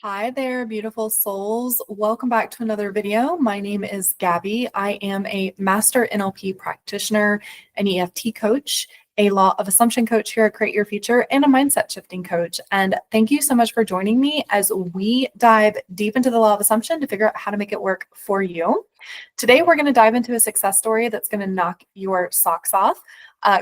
Hi there, beautiful souls. Welcome back to another video. My name is Gabi. I am a master NLP practitioner, an EFT coach, a law of assumption coach here at Create Your Future, and a mindset shifting coach. And thank you so much for joining me as we dive deep into the law of assumption to figure out how to make it work for you. Today, we're going to dive into a success story that's going to knock your socks off.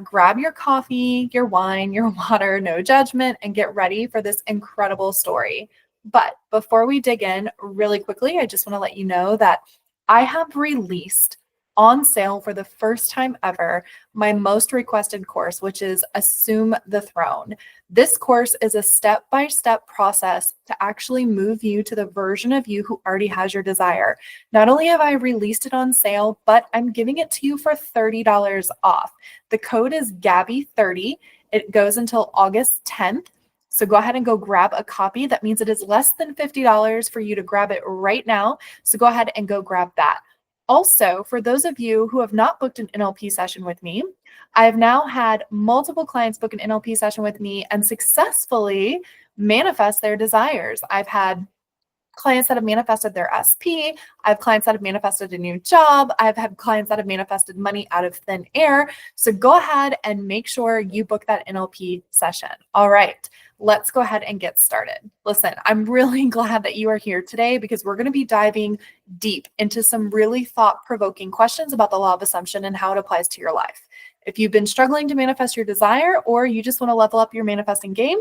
Grab your coffee, your wine, your water, no judgment, and get ready for this incredible story. But before we dig in really quickly, I just want to let you know that I have released on sale for the first time ever my most requested course, which is Assume the Throne. This course is a step-by-step process to actually move you to the version of you who already has your desire. Not only have I released it on sale, but I'm giving it to you for $30 off. The code is Gabi30. It goes until August 10th. So go ahead and go grab a copy. That means it is less than $50 for you to grab it right now. So go ahead and go grab that. Also, for those of you who have not booked an NLP session with me, I have now had multiple clients book an NLP session with me and successfully manifest their desires. I've had clients that have manifested their SP. I have clients that have manifested a new job. I've had clients that have manifested money out of thin air. So go ahead and make sure you book that NLP session. All right, let's go ahead and get started. Listen, I'm really glad that you are here today because we're going to be diving deep into some really thought-provoking questions about the law of assumption and how it applies to your life. If you've been struggling to manifest your desire or you just want to level up your manifesting game,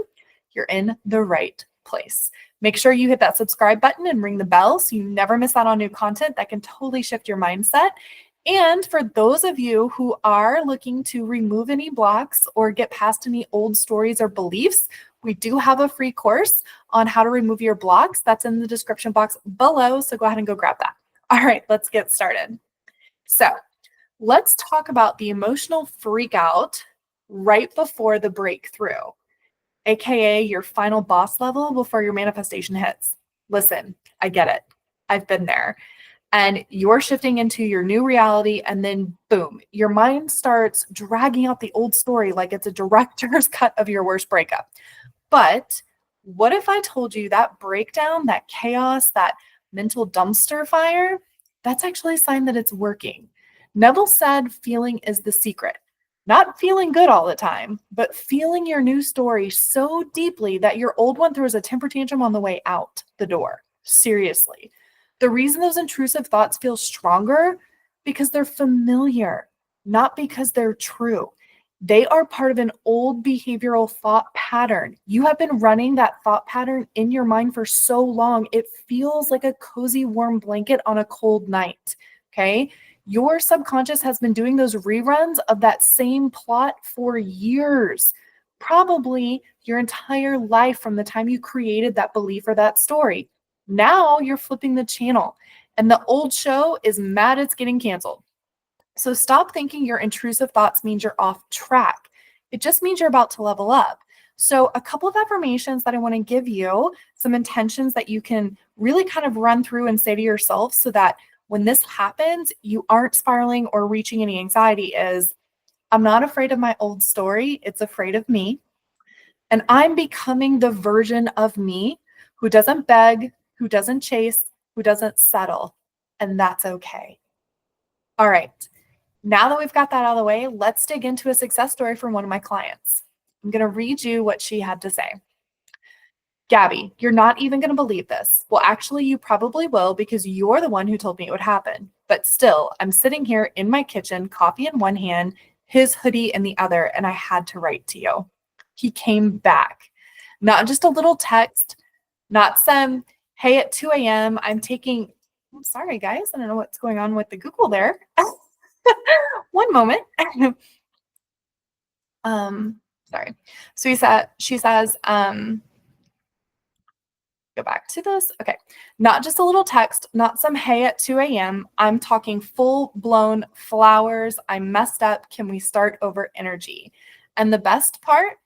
you're in the right place. Make sure you hit that subscribe button and ring the bell so you never miss out on new content that can totally shift your mindset. And for those of you who are looking to remove any blocks or get past any old stories or beliefs, we do have a free course on how to remove your blocks. That's in the description box below. So go ahead and go grab that. All right, let's get started. So let's talk about the emotional freak out right before the breakthrough, AKA your final boss level before your manifestation hits. Listen, I get it. I've been there. And you're shifting into your new reality, and then boom, your mind starts dragging out the old story like it's a director's cut of your worst breakup. But what if I told you that breakdown, that chaos, that mental dumpster fire, that's actually a sign that it's working. Neville said feeling is the secret. Not feeling good all the time, but feeling your new story so deeply that your old one throws a temper tantrum on the way out the door. Seriously. The reason those intrusive thoughts feel stronger, because they're familiar, not because they're true. They are part of an old behavioral thought pattern. You have been running that thought pattern in your mind for so long, it feels like a cozy, warm blanket on a cold night, okay? Your subconscious has been doing those reruns of that same plot for years, probably your entire life from the time you created that belief or that story. Now you're flipping the channel and the old show is mad it's getting canceled. So stop thinking your intrusive thoughts means you're off track. It just means you're about to level up. So a couple of affirmations that I want to give you, some intentions that you can really kind of run through and say to yourself so that when this happens, you aren't spiraling or reaching any anxiety is, I'm not afraid of my old story. It's afraid of me. And I'm becoming the version of me who doesn't beg, who doesn't chase, who doesn't settle. And that's okay. All right. Now that we've got that out of the way, let's dig into a success story from one of my clients. I'm going to read you what she had to say. Gabi, you're not even going to believe this. Well, actually, you probably will because you're the one who told me it would happen. But still, I'm sitting here in my kitchen, coffee in one hand, his hoodie in the other, and I had to write to you. He came back. Not just a little text, not some, hey, at 2 a.m., I'm sorry, guys. I don't know what's going on with the Google there. One moment. Sorry. So she says, go back to this. Okay. Not just a little text, not some hey at 2 a.m. I'm talking full-blown flowers. I messed up. Can we start over energy? And the best part,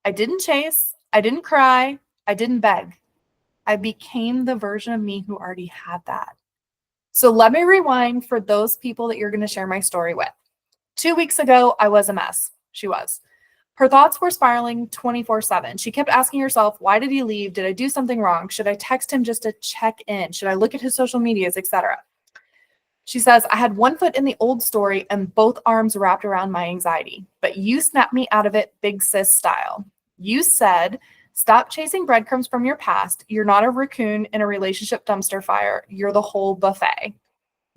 I didn't chase. I didn't cry. I didn't beg. I became the version of me who already had that. So let me rewind for those people that you're going to share my story with. 2 weeks ago, I was a mess. She was. Her thoughts were spiraling 24/7. She kept asking herself, why did he leave? Did I do something wrong? Should I text him just to check in? Should I look at his social medias, etc.? She says, I had one foot in the old story and both arms wrapped around my anxiety, but you snapped me out of it big sis style. You said, stop chasing breadcrumbs from your past. You're not a raccoon in a relationship dumpster fire. You're the whole buffet.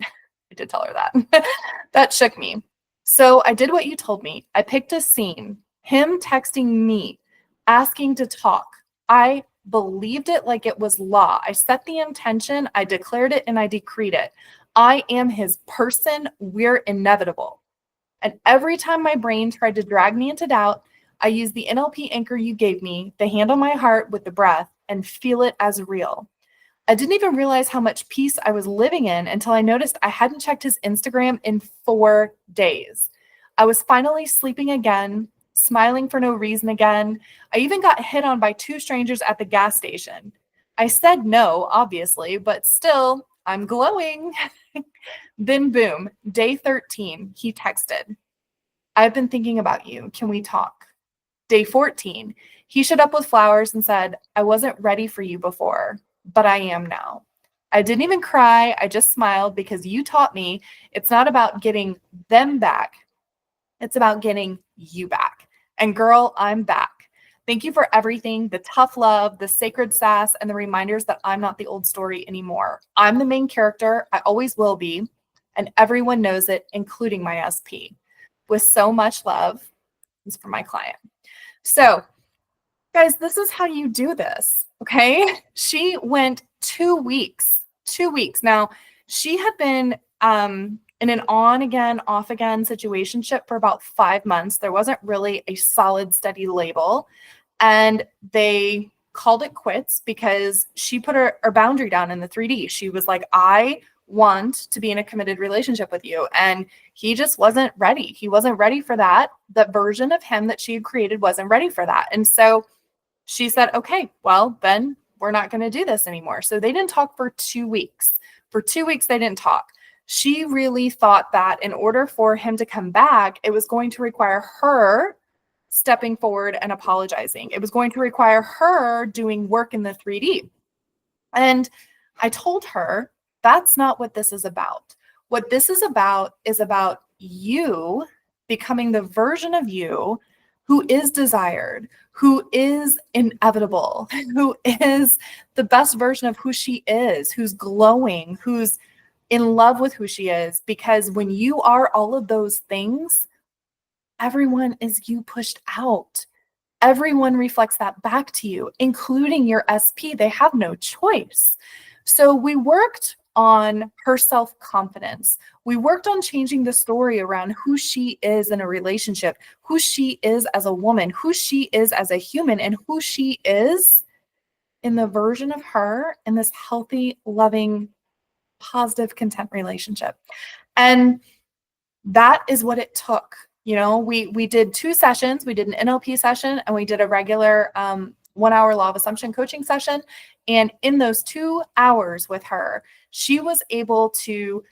I did tell her that. That shook me. So I did what you told me. I picked a scene, him texting me, asking to talk. I believed it like it was law. I set the intention, I declared it, and I decreed it. I am his person. We're inevitable. And every time my brain tried to drag me into doubt, I used the NLP anchor you gave me, the hand on my heart with the breath, and feel it as real. I didn't even realize how much peace I was living in until I noticed I hadn't checked his Instagram in 4 days. I was finally sleeping again, smiling for no reason again. I even got hit on by 2 strangers at the gas station. I said no, obviously, but still, I'm glowing. Then boom, day 13, he texted, I've been thinking about you. Can we talk? Day 14, he showed up with flowers and said, I wasn't ready for you before, but I am now. I didn't even cry. I just smiled because you taught me it's not about getting them back. It's about getting you back. And girl, I'm back. Thank you for everything, the tough love, the sacred sass, and the reminders that I'm not the old story anymore. I'm the main character. I always will be. And everyone knows it, including my SP. With so much love, this is for my client. So, guys, this is how you do this, okay? She went 2 weeks. 2 weeks. Now, she had been in an on again, off again situationship for about 5 months. There wasn't really a solid, steady label. And they called it quits because she put her boundary down in the 3D. She was like, I want to be in a committed relationship with you. And he just wasn't ready. He wasn't ready for that. The version of him that she had created wasn't ready for that. And so she said, okay, well, then we're not going to do this anymore. So they didn't talk for 2 weeks. For 2 weeks, they didn't talk. She really thought that in order for him to come back, it was going to require her stepping forward and apologizing. It was going to require her doing work in the 3D. And I told her, that's not what this is about. What this is about you becoming the version of you who is desired, who is inevitable, who is the best version of who she is, who's glowing, who's in love with who she is. Because when you are all of those things, everyone is you pushed out. Everyone reflects that back to you, including your SP. They have no choice. So we worked on her self-confidence. We worked on changing the story around who she is in a relationship, who she is as a woman, who she is as a human, and who she is in the version of her in this healthy, loving, positive, content relationship. And that is what it took. You know, we did 2 sessions. We did an NLP session and we did a regular 1-hour law of assumption coaching session. And in those 2 hours with her, she was able to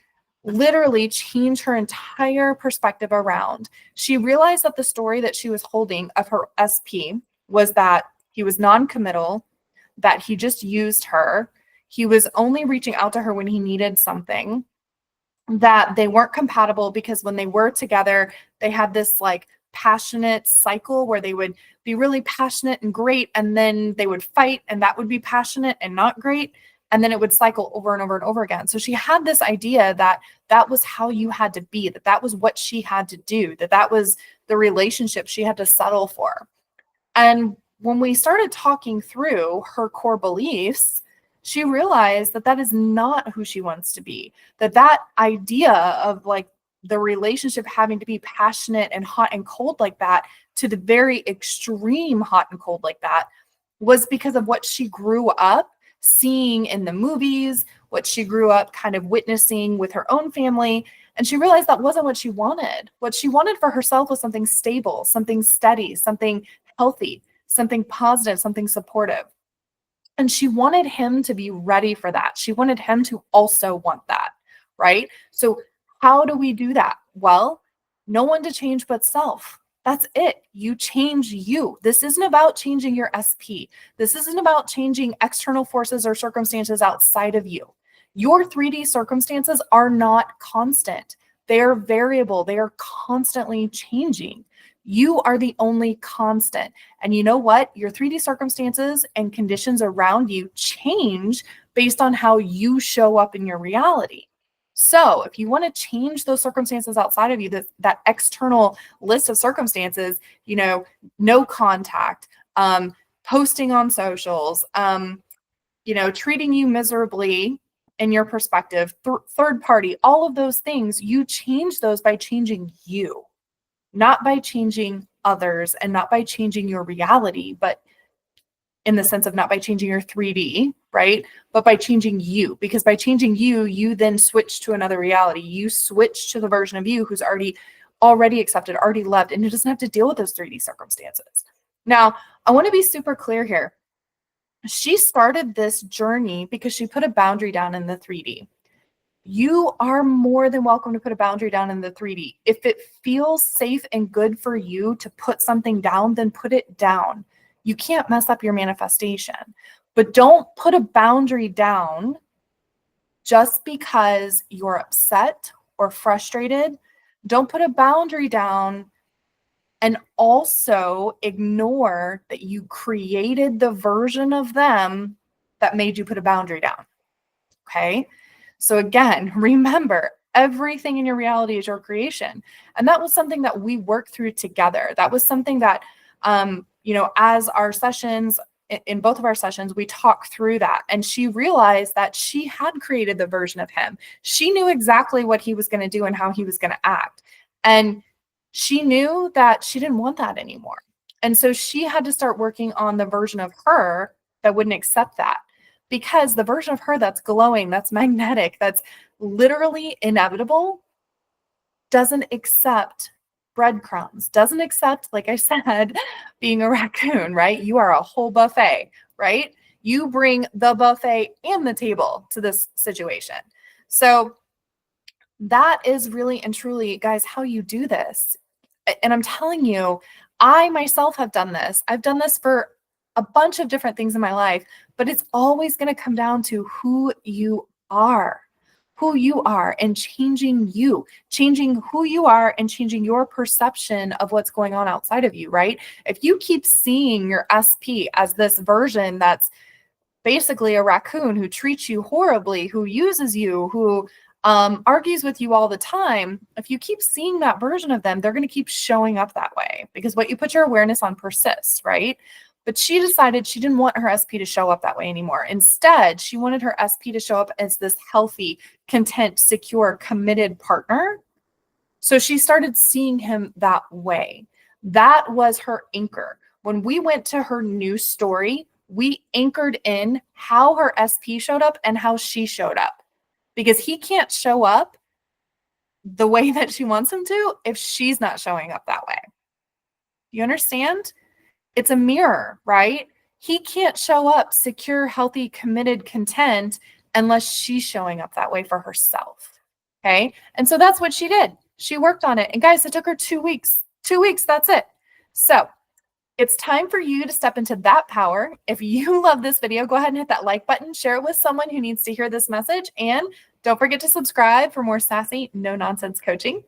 literally change her entire perspective around. She realized that the story that she was holding of her SP was that he was non-committal, that he just used her. He was only reaching out to her when he needed something, that they weren't compatible because when they were together, they had this like passionate cycle where they would be really passionate and great, and then they would fight, and that would be passionate and not great, and then it would cycle over and over and over again. So she had this idea that that was how you had to be, that that was what she had to do, that that was the relationship she had to settle for. And when we started talking through her core beliefs, she realized that that is not who she wants to be, that that idea of like the relationship having to be passionate and hot and cold like that to the very extreme hot and cold like that was because of what she grew up seeing in the movies, what she grew up kind of witnessing with her own family. And she realized that wasn't what she wanted. What she wanted for herself was something stable, something steady, something healthy, something positive, something supportive. And she wanted him to be ready for that. She wanted him to also want that, right? So how do we do that? Well, no one to change but self. That's it. You change you. This isn't about changing your SP. This isn't about changing external forces or circumstances outside of you. Your 3D circumstances are not constant. They are variable. They are constantly changing. You are the only constant. And you know what? Your 3D circumstances and conditions around you change based on how you show up in your reality. So if you want to change those circumstances outside of you, that external list of circumstances, no contact, posting on socials, treating you miserably in your perspective, third party, all of those things, you change those by changing you, not by changing others and not by changing your reality, but in the sense of not by changing your 3D, right? But by changing you, because by changing you, you then switch to another reality. You switch to the version of you who's already accepted, already loved, and who doesn't have to deal with those 3D circumstances. Now, I want to be super clear here. She started this journey because she put a boundary down in the 3D. You are more than welcome to put a boundary down in the 3D. If it feels safe and good for you to put something down, then put it down. You can't mess up your manifestation, but don't put a boundary down just because you're upset or frustrated. Don't put a boundary down and also ignore that you created the version of them that made you put a boundary down. Okay. So again, remember, everything in your reality is your creation. And that was something that we worked through together. That was something that, as our sessions, in both of our sessions, we talked through that. And she realized that she had created the version of him. She knew exactly what he was going to do and how he was going to act. And she knew that she didn't want that anymore. And so she had to start working on the version of her that wouldn't accept that. Because the version of her that's glowing, that's magnetic, that's literally inevitable, doesn't accept breadcrumbs, doesn't accept, like I said, being a raccoon, right? You are a whole buffet, right? You bring the buffet and the table to this situation. So that is really and truly, guys, how you do this. And I'm telling you, I myself have done this. I've done this for a bunch of different things in my life, but it's always going to come down to who you are and changing who you are and changing your perception of what's going on outside of you, right? If you keep seeing your SP as this version that's basically a raccoon who treats you horribly, who uses you, who argues with you all the time, if you keep seeing that version of them, they're going to keep showing up that way because what you put your awareness on persists, right? But she decided she didn't want her SP to show up that way anymore. Instead, she wanted her SP to show up as this healthy, content, secure, committed partner. So she started seeing him that way. That was her anchor. When we went to her new story, we anchored in how her SP showed up and how she showed up. Because he can't show up the way that she wants him to if she's not showing up that way. You understand? It's a mirror, right? He can't show up secure, healthy, committed, content unless she's showing up that way for herself. Okay. And so that's what she did. She worked on it. And guys, it took her 2 weeks. 2 weeks. That's it. So it's time for you to step into that power. If you love this video, go ahead and hit that like button, share it with someone who needs to hear this message, and don't forget to subscribe for more sassy, no-nonsense coaching.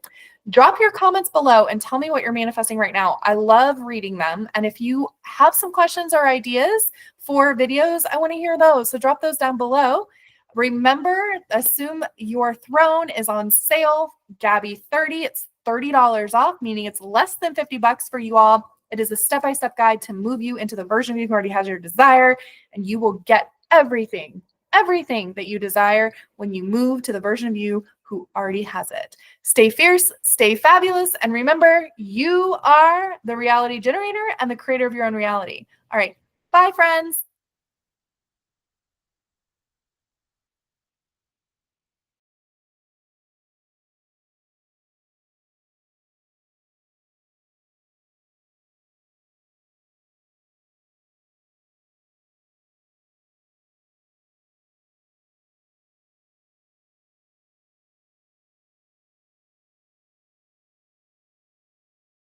Drop your comments below and tell me what you're manifesting right now. I love reading them. And if you have some questions or ideas for videos, I want to hear those. So drop those down below. Remember, Assume Your Throne is on sale. Gabi 30. It's $30 off, meaning it's less than $50 for you all. It is a step-by-step guide to move you into the version of you who already has your desire, and you will get everything that you desire when you move to the version of you who already has it. Stay fierce, stay fabulous, and remember, you are the reality generator and the creator of your own reality. All right, bye, friends.